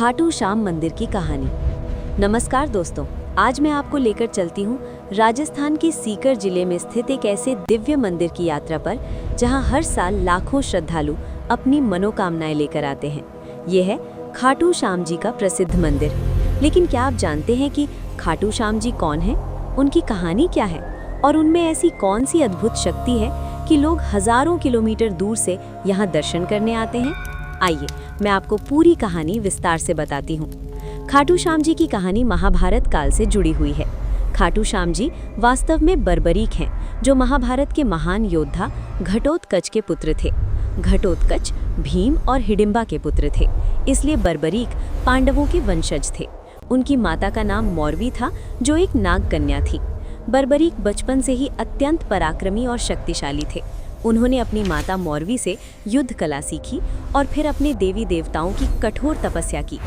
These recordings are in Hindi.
खाटू श्याम मंदिर की कहानी। नमस्कार दोस्तों, आज मैं आपको लेकर चलती हूँ राजस्थान के सीकर जिले में स्थित एक ऐसे दिव्य मंदिर की यात्रा पर जहाँ हर साल लाखों श्रद्धालु अपनी मनोकामनाएं लेकर आते हैं। ये है खाटू श्याम जी का प्रसिद्ध मंदिर। लेकिन क्या आप जानते हैं कि खाटू श्याम जी कौन है, उनकी कहानी क्या है और उनमें ऐसी कौन सी अद्भुत शक्ति है कि लोग हजारों किलोमीटर दूर से यहाँ दर्शन करने आते हैं? आइए मैं आपको पूरी कहानी विस्तार से बताती हूँ। खाटू श्याम जी की कहानी महाभारत काल से जुड़ी हुई है। खाटू श्याम जी वास्तव में बर्बरीक हैं, जो महाभारत के महान योद्धा घटोत्कच के पुत्र थे। घटोत्कच भीम और हिडिंबा के पुत्र थे, इसलिए बर्बरीक पांडवों के वंशज थे। उनकी माता का नाम मौरवी था, जो एक नाग कन्या थी। बर्बरीक बचपन से ही अत्यंत पराक्रमी और शक्तिशाली थे। उन्होंने अपनी माता मौरवी से युद्ध कला सीखी और फिर अपने देवी देवताओं की कठोर तपस्या की।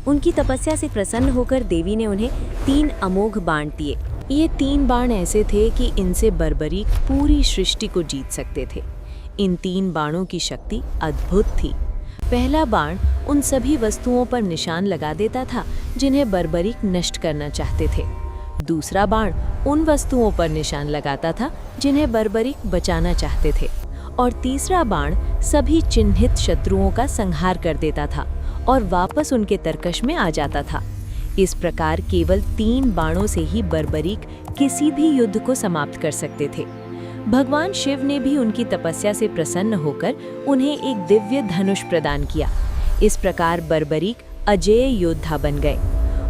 उनकी तपस्या से प्रसन्न होकर देवी ने उन्हें 3 अमोघ बाण दिए। ये 3 बाण ऐसे थे कि इनसे बर्बरीक पूरी सृष्टि को जीत सकते थे। इन 3 बाणों की शक्ति अद्भुत थी। पहला बाण उन सभी वस्तुओं पर निशान लगा देता था जिन्हें बर्बरीक नष्ट करना चाहते थे। दूसरा बाण उन वस्तुओं पर निशान लगाता था जिन्हें बर्बरीक बचाना चाहते थे। और तीसरा बाण सभी चिन्हित शत्रुओं का संहार कर देता था और वापस उनके तरकश में आ जाता था। इस प्रकार केवल 3 बाणों से ही बर्बरीक किसी भी युद्ध को समाप्त कर सकते थे। भगवान शिव ने भी उनकी तपस्या से प्रसन्न होकर उन्हें एक दिव्य धनुष प्रदान किया। इस प्रकार बर्बरीक अजेय योद्धा बन गए।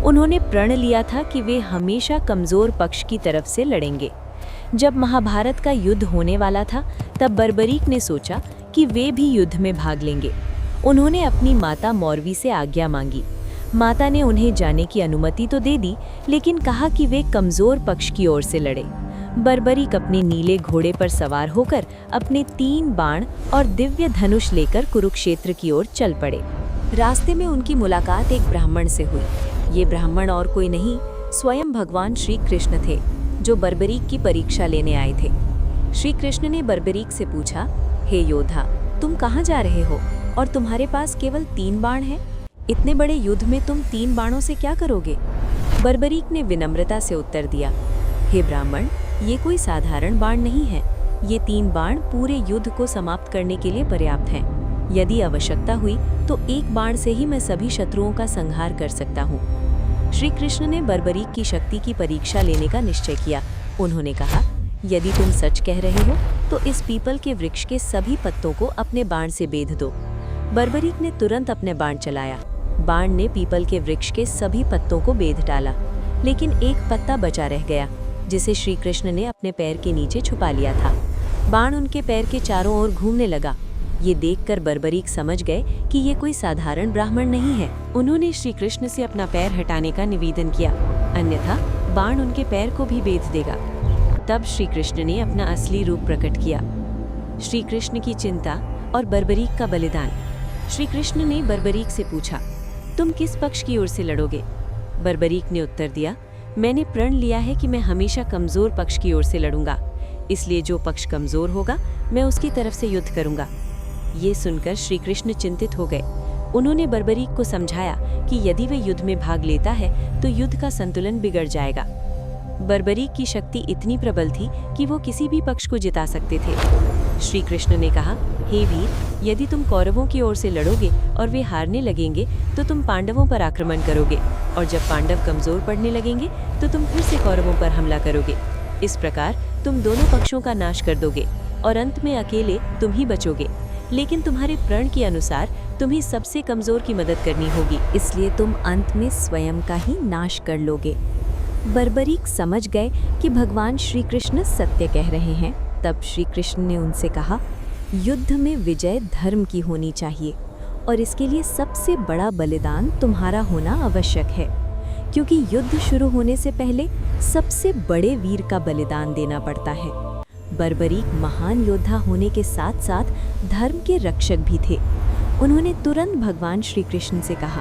उन्होंने प्रण लिया था कि वे हमेशा कमजोर पक्ष की तरफ से लड़ेंगे। जब महाभारत का युद्ध होने वाला था, तब बर्बरीक ने सोचा कि वे भी युद्ध में भाग लेंगे। उन्होंने अपनी माता मौरवी से आज्ञा मांगी। माता ने उन्हें जाने की अनुमति तो दे दी, लेकिन कहा कि वे कमजोर पक्ष की ओर से लड़े। बर्बरीक अपने नीले घोड़े पर सवार होकर अपने 3 बाण और दिव्य धनुष लेकर कुरुक्षेत्र की ओर चल पड़े। रास्ते में उनकी मुलाकात एक ब्राह्मण से हुई। ये ब्राह्मण और कोई नहीं, स्वयं भगवान श्री कृष्ण थे, जो बर्बरीक की परीक्षा लेने आए थे। श्री कृष्ण ने बर्बरीक से पूछा, हे योद्धा, तुम कहाँ जा रहे हो और तुम्हारे पास केवल 3 बाण हैं? इतने बड़े युद्ध में तुम 3 बाणों से क्या करोगे? बर्बरीक ने विनम्रता से उत्तर दिया, हे ब्राह्मण, ये कोई साधारण बाण नहीं है। ये 3 बाण पूरे युद्ध को समाप्त करने के लिए पर्याप्त हैं। यदि आवश्यकता हुई तो एक बाण से ही मैं सभी शत्रुओं का संहार कर सकता हूँ। श्री कृष्ण ने बर्बरीक की शक्ति की परीक्षा लेने का निश्चय किया। उन्होंने कहा, यदि तुम सच कह रहे हो तो इस पीपल के वृक्ष के सभी पत्तों को अपने बाण से बेध दो। बर्बरीक ने तुरंत अपने बाण चलाया। बाण ने पीपल के वृक्ष के सभी पत्तों को बेध डाला, लेकिन एक पत्ता बचा रह गया, जिसे श्री कृष्ण ने अपने पैर के नीचे छुपा लिया था। बाण उनके पैर के चारों ओर घूमने लगा। ये देखकर बर्बरीक समझ गए कि ये कोई साधारण ब्राह्मण नहीं है। उन्होंने श्री कृष्ण से अपना पैर हटाने का निवेदन किया, अन्यथा बाण उनके पैर को भी बेध देगा। तब श्री कृष्ण ने अपना असली रूप प्रकट किया। श्री कृष्ण की चिंता और बर्बरीक का बलिदान। श्री कृष्ण ने बर्बरीक से पूछा, तुम किस पक्ष की ओर से लड़ोगे? बर्बरीक ने उत्तर दिया, मैंने प्रण लिया है कि मैं हमेशा कमजोर पक्ष की ओर से लड़ूंगा, इसलिए जो पक्ष कमजोर होगा मैं उसकी तरफ से युद्ध करूंगा। ये सुनकर श्री कृष्ण चिंतित हो गए। उन्होंने बर्बरीक को समझाया कि यदि वह युद्ध में भाग लेता है तो युद्ध का संतुलन बिगड़ जाएगा। बर्बरीक की शक्ति इतनी प्रबल थी कि वो किसी भी पक्ष को जिता सकते थे। श्री कृष्ण ने कहा, हे वीर, यदि तुम कौरवों की ओर से लड़ोगे और वे हारने लगेंगे तो तुम पांडवों पर आक्रमण करोगे, और जब पांडव कमजोर पड़ने लगेंगे तो तुम फिर से कौरवों पर हमला करोगे। इस प्रकार तुम दोनों पक्षों का नाश कर दोगे और अंत में अकेले तुम ही बचोगे। लेकिन तुम्हारे प्रण के अनुसार तुम्हें सबसे कमजोर की मदद करनी होगी, इसलिए तुम अंत में स्वयं का ही नाश कर लोगे। बर्बरीक समझ गए कि भगवान श्री कृष्ण सत्य कह रहे हैं। तब श्री कृष्ण ने उनसे कहा, युद्ध में विजय धर्म की होनी चाहिए और इसके लिए सबसे बड़ा बलिदान तुम्हारा होना आवश्यक है, क्योंकि युद्ध शुरू होने से पहले सबसे बड़े वीर का बलिदान देना पड़ता है। बर्बरीक महान योद्धा होने के साथ साथ धर्म के रक्षक भी थे। उन्होंने तुरंत भगवान श्री कृष्ण से कहा,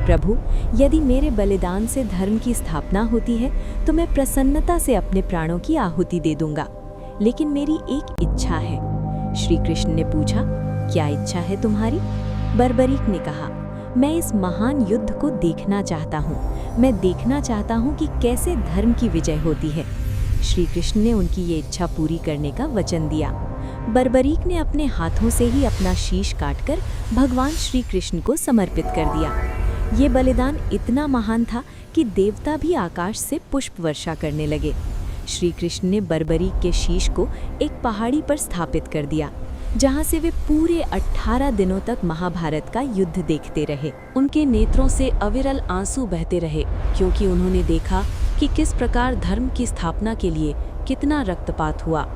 प्रभु, यदि मेरे बलिदान से धर्म की स्थापना होती है तो मैं प्रसन्नता से अपने प्राणों की आहुति दे दूंगा, लेकिन मेरी एक इच्छा है। श्री कृष्ण ने पूछा, क्या इच्छा है तुम्हारी? बर्बरीक ने कहा, मैं इस महान युद्ध को देखना चाहता हूँ। मैं देखना चाहता हूँ कि कैसे धर्म की विजय होती है। श्री कृष्ण ने उनकी ये इच्छा पूरी करने का वचन दिया। बर्बरीक ने अपने हाथों से ही अपना शीश काटकर भगवान श्री कृष्ण को समर्पित कर दिया। ये बलिदान इतना महान था कि देवता भी आकाश से पुष्प वर्षा करने लगे। श्री कृष्ण ने बर्बरीक के शीश को एक पहाड़ी पर स्थापित कर दिया, जहां से वे पूरे 18 दिनों तक महाभारत का युद्ध देखते रहे। उनके नेत्रों से अविरल आंसू बहते रहे, क्योंकि उन्होंने देखा कि किस प्रकार धर्म की स्थापना के लिए कितना रक्तपात हुआ।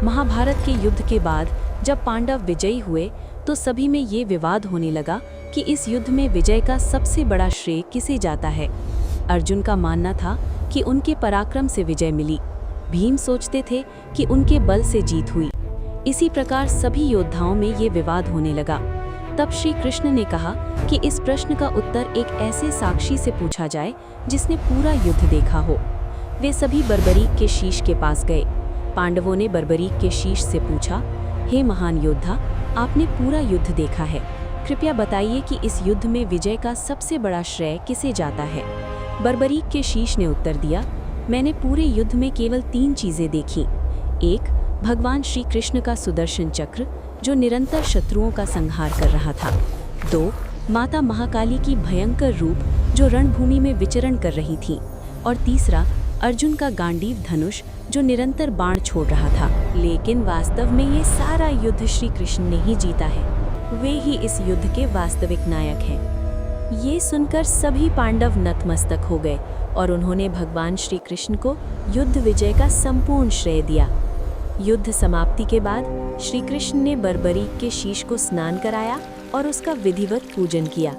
महाभारत के युद्ध के बाद जब पांडव विजयी हुए तो सभी में ये विवाद होने लगा कि इस युद्ध में विजय का सबसे बड़ा श्रेय किसे जाता है। अर्जुन का मानना था कि उनके पराक्रम से विजय मिली। भीम सोचते थे कि उनके बल से जीत हुई। इसी प्रकार सभी योद्धाओं में ये विवाद होने लगा। तब श्री कृष्ण ने कहा कि इस प्रश्न का उत्तर एक ऐसे साक्षी से पूछा जाए जिसने पूरा युद्ध देखा हो। वे सभी बर्बरीक के शीश के पास गए। पांडवों ने बर्बरीक के शीश से पूछा, हे महान योद्धा, आपने पूरा युद्ध देखा है, कृपया बताइए कि इस युद्ध में विजय का सबसे बड़ा श्रेय किसे जाता है। बर्बरीक के शीश ने उत्तर दिया, मैंने पूरे युद्ध में केवल 3 चीजें देखी। 1, भगवान श्री कृष्ण का सुदर्शन चक्र जो निरंतर शत्रुओं का संहार कर रहा था। 2, माता महाकाली की भयंकर रूप जो रणभूमि में विचरण कर रही थी। और तीसरा, अर्जुन का गांडीव धनुष जो निरंतर बाण छोड़ रहा था। लेकिन वास्तव में ये सारा युद्ध श्री कृष्ण ने ही जीता है। वे ही इस युद्ध के वास्तविक नायक हैं। ये सुनकर सभी पांडव नतमस्तक हो गए और उन्होंने भगवान श्री कृष्ण को युद्ध विजय का संपूर्ण श्रेय दिया। युद्ध समाप्ति के बाद श्री कृष्ण ने बर्बरीक के शीश को स्नान कराया और उसका विधिवत पूजन किया।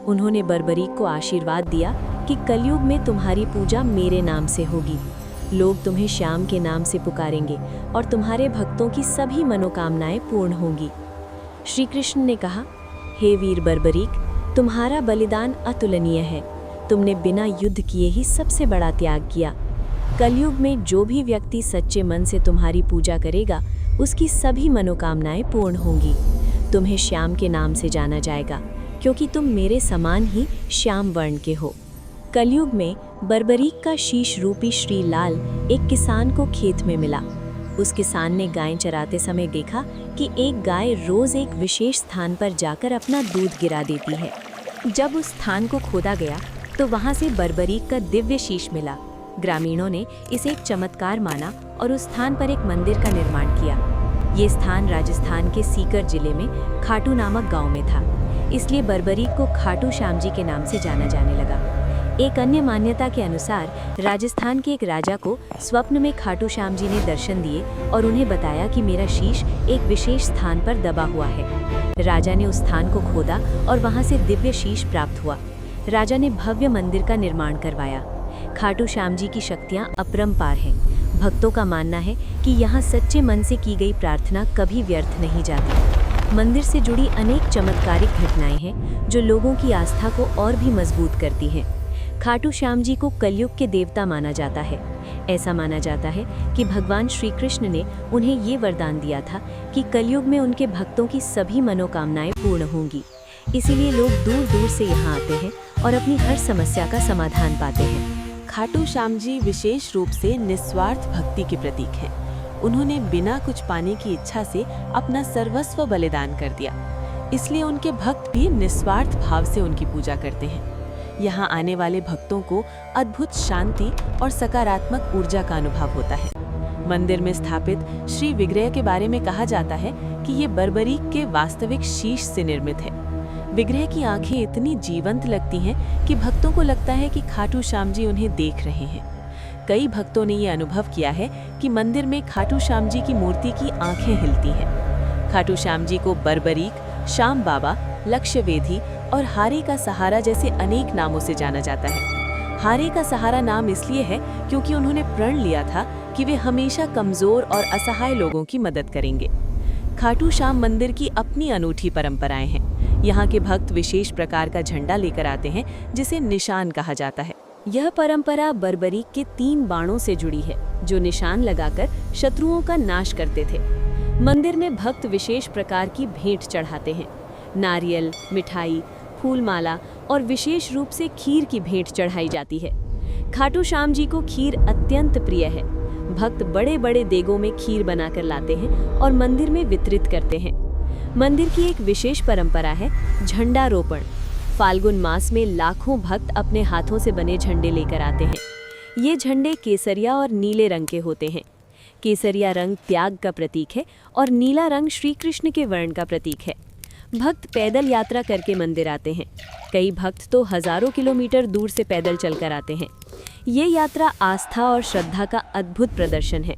उन्होंने बर्बरीक को आशीर्वाद दिया कि कलयुग में तुम्हारी पूजा मेरे नाम से होगी। लोग तुम्हें श्याम के नाम से पुकारेंगे और तुम्हारे भक्तों की सभी मनोकामनाएं पूर्ण होंगी। श्री कृष्ण ने कहा, हे वीर बर्बरीक, तुम्हारा बलिदान अतुलनीय है। तुमने बिना युद्ध किए ही सबसे बड़ा त्याग किया। कलयुग में जो भी व्यक्ति सच्चे मन से तुम्हारी पूजा करेगा, उसकी सभी मनोकामनाएं पूर्ण होंगी। तुम्हें श्याम के नाम से जाना जाएगा, क्योंकि तुम मेरे समान ही श्याम वर्ण के हो। कलयुग में बर्बरीक का शीश रूपी श्री लाल एक किसान को खेत में मिला। उस किसान ने गायें चराते समय देखा कि एक गाय रोज एक विशेष स्थान पर जाकर अपना दूध गिरा देती है। जब उस स्थान को खोदा गया तो वहां से बर्बरीक का दिव्य शीश मिला। ग्रामीणों ने इसे एक चमत्कार माना और उस स्थान पर एक मंदिर का निर्माण किया। ये स्थान राजस्थान के सीकर जिले में खाटू नामक गांव में था, इसलिए बर्बरीक को खाटू श्याम जी के नाम से जाना जाने लगा। एक अन्य मान्यता के अनुसार राजस्थान के एक राजा को स्वप्न में खाटू श्याम जी ने दर्शन दिए और उन्हें बताया कि मेरा शीश एक विशेष स्थान पर दबा हुआ है। राजा ने उस स्थान को खोदा और वहां से दिव्य शीश प्राप्त हुआ। राजा ने भव्य मंदिर का निर्माण करवाया। खाटू श्याम जी की शक्तियाँ अपरंपार हैं। भक्तों का मानना है कि यहाँ सच्चे मन से की गई प्रार्थना कभी व्यर्थ नहीं जाती। मंदिर से जुड़ी अनेक चमत्कारिक घटनाएं हैं जो लोगों की आस्था को और भी मजबूत करती हैं। खाटू श्याम जी को कलयुग के देवता माना जाता है। ऐसा माना जाता है कि भगवान श्री कृष्ण ने उन्हें ये वरदान दिया था कि कलयुग में उनके भक्तों की सभी मनोकामनाएं पूर्ण होंगी। इसीलिए लोग दूर दूर से यहाँ आते हैं और अपनी हर समस्या का समाधान पाते हैं। खाटू श्याम जी विशेष रूप से निस्वार्थ भक्ति के प्रतीक हैं। उन्होंने बिना कुछ पाने की इच्छा से अपना सर्वस्व बलिदान कर दिया, इसलिए उनके भक्त भी निस्वार्थ भाव से उनकी पूजा करते हैं। यहाँ आने वाले भक्तों को अद्भुत शांति और सकारात्मक ऊर्जा का अनुभव होता है। मंदिर में स्थापित श्री विग्रह के बारे में कहा जाता है कि ये बर्बरीक के वास्तविक शीश से निर्मित है। विग्रह की आंखें इतनी जीवंत लगती हैं कि भक्तों को लगता है कि खाटू श्याम जी उन्हें देख रहे हैं। कई भक्तों ने ये अनुभव किया है कि मंदिर में खाटू श्याम जी की मूर्ति की आंखें हिलती हैं। खाटू श्याम जी को बर्बरीक, श्याम बाबा, लक्ष्यवेधी और हारे का सहारा जैसे अनेक नामों से जाना जाता है। हारे का सहारा नाम इसलिए है क्योंकि उन्होंने प्रण लिया था कि वे हमेशा कमजोर और असहाय लोगों की मदद करेंगे। खाटू श्याम मंदिर की अपनी अनूठी परंपराएं हैं। यहाँ के भक्त विशेष प्रकार का झंडा लेकर आते हैं जिसे निशान कहा जाता है। यह परंपरा बर्बरीक के 3 बाणों से जुड़ी है जो निशान लगाकर शत्रुओं का नाश करते थे। मंदिर में भक्त विशेष प्रकार की भेंट चढ़ाते हैं। नारियल, मिठाई, फूल माला और विशेष रूप से खीर की भेंट चढ़ाई जाती है। खाटू श्याम जी को खीर अत्यंत प्रिय है। भक्त बड़े बड़े देगों में खीर बनाकर लाते हैं और मंदिर में वितरित करते हैं। मंदिर की एक विशेष परंपरा है झंडारोपण। फाल्गुन मास में लाखों भक्त अपने हाथों से बने झंडे लेकर आते हैं। ये झंडे केसरिया और नीले रंग के होते हैं। केसरिया रंग त्याग का प्रतीक है और नीला रंग श्री कृष्ण के वर्ण का प्रतीक है। भक्त पैदल यात्रा करके मंदिर आते हैं। कई भक्त तो हजारों किलोमीटर दूर से पैदल चलकर आते हैं। ये यात्रा आस्था और श्रद्धा का अद्भुत प्रदर्शन है।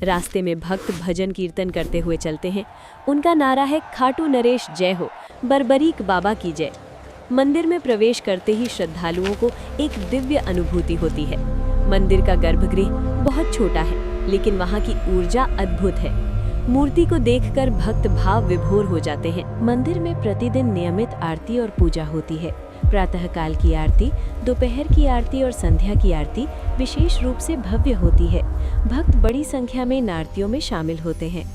रास्ते में भक्त भजन कीर्तन करते हुए चलते हैं। उनका नारा है खाटू नरेश जय हो, बरबरीक बाबा की जय। मंदिर में प्रवेश करते ही श्रद्धालुओं को एक दिव्य अनुभूति होती है। मंदिर का गर्भगृह बहुत छोटा है, लेकिन वहाँ की ऊर्जा अद्भुत है। मूर्ति को देखकर भक्त भाव विभोर हो जाते हैं। मंदिर में प्रतिदिन नियमित आरती और पूजा होती है। प्रातःकाल की आरती, दोपहर की आरती और संध्या की आरती विशेष रूप से भव्य होती है। भक्त बड़ी संख्या में इन आरतियों में शामिल होते हैं।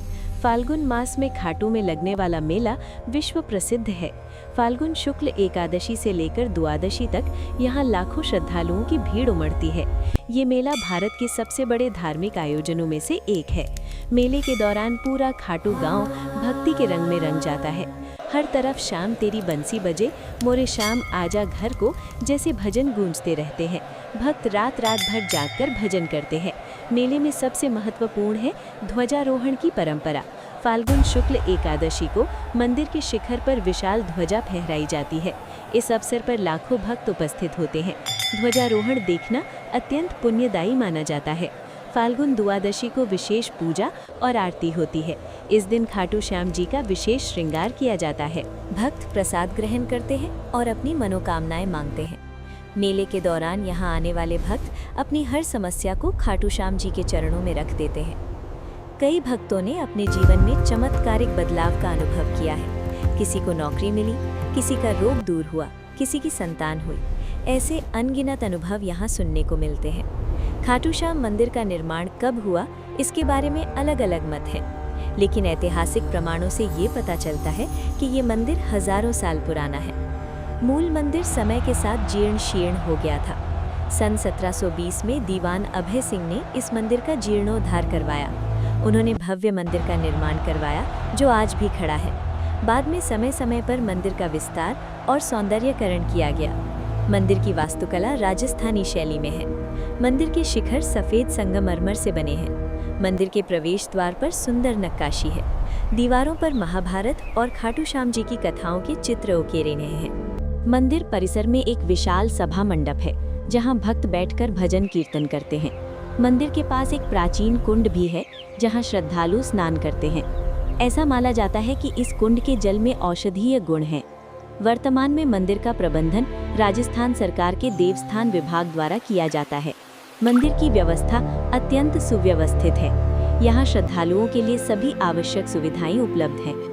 फाल्गुन मास में खाटू में लगने वाला मेला विश्व प्रसिद्ध है। फाल्गुन शुक्ल एकादशी से लेकर द्वादशी तक यहाँ लाखों श्रद्धालुओं की भीड़ उमड़ती है। ये मेला भारत के सबसे बड़े धार्मिक आयोजनों में से एक है। मेले के दौरान पूरा खाटू गांव भक्ति के रंग में रंग जाता है। हर तरफ शाम तेरी बंसी बजे, मोरे शाम आजा घर को जैसे भजन गूंजते रहते हैं। भक्त रात रात भर जागकर भजन करते हैं। मेले में सबसे महत्वपूर्ण है ध्वजारोहण की परंपरा। फाल्गुन शुक्ल एकादशी को मंदिर के शिखर पर विशाल ध्वजा फहराई जाती है। इस अवसर पर लाखों भक्त उपस्थित होते हैं। ध्वजारोहण देखना अत्यंत पुण्यदायी माना जाता है। फाल्गुन द्वादशी को विशेष पूजा और आरती होती है। इस दिन खाटू श्याम जी का विशेष श्रृंगार किया जाता है। भक्त प्रसाद ग्रहण करते हैं और अपनी मनोकामनाएं मांगते हैं। मेले के दौरान यहाँ आने वाले भक्त अपनी हर समस्या को खाटू श्याम जी के चरणों में रख देते हैं। कई भक्तों ने अपने जीवन में चमत्कारिक बदलाव का अनुभव किया है। किसी को नौकरी मिली, किसी का रोग दूर हुआ, किसी की संतान हुई। ऐसे अनगिनत अनुभव यहाँ सुनने को मिलते हैं। खाटू श्याम मंदिर का निर्माण कब हुआ, इसके बारे में अलग अलग मत हैं, लेकिन ऐतिहासिक प्रमाणों से ये पता चलता है कि ये मंदिर हजारों साल पुराना है। मूल मंदिर समय के साथ जीर्ण शीर्ण हो गया था। सन 1720 में दीवान अभय सिंह ने इस मंदिर का जीर्णोद्धार करवाया। उन्होंने भव्य मंदिर का निर्माण करवाया जो आज भी खड़ा है। बाद में समय समय पर मंदिर का विस्तार और सौंदर्यीकरण किया गया। मंदिर की वास्तुकला राजस्थानी शैली में है। मंदिर के शिखर सफ़ेद संगमरमर से बने हैं। मंदिर के प्रवेश द्वार पर सुंदर नक्काशी है। दीवारों पर महाभारत और खाटू श्याम जी की कथाओं के चित्र उकेरे गए हैं। मंदिर परिसर में एक विशाल सभा मंडप है, जहां भक्त बैठकर भजन कीर्तन करते हैं। मंदिर के पास एक प्राचीन कुंड भी है, जहां श्रद्धालु स्नान करते हैं। ऐसा माना जाता है कि इस कुंड के जल में औषधीय गुण हैं। वर्तमान में मंदिर का प्रबंधन राजस्थान सरकार के देवस्थान विभाग द्वारा किया जाता है। मंदिर की व्यवस्था अत्यंत सुव्यवस्थित है। यहाँ श्रद्धालुओं के लिए सभी आवश्यक सुविधाएं उपलब्ध हैं।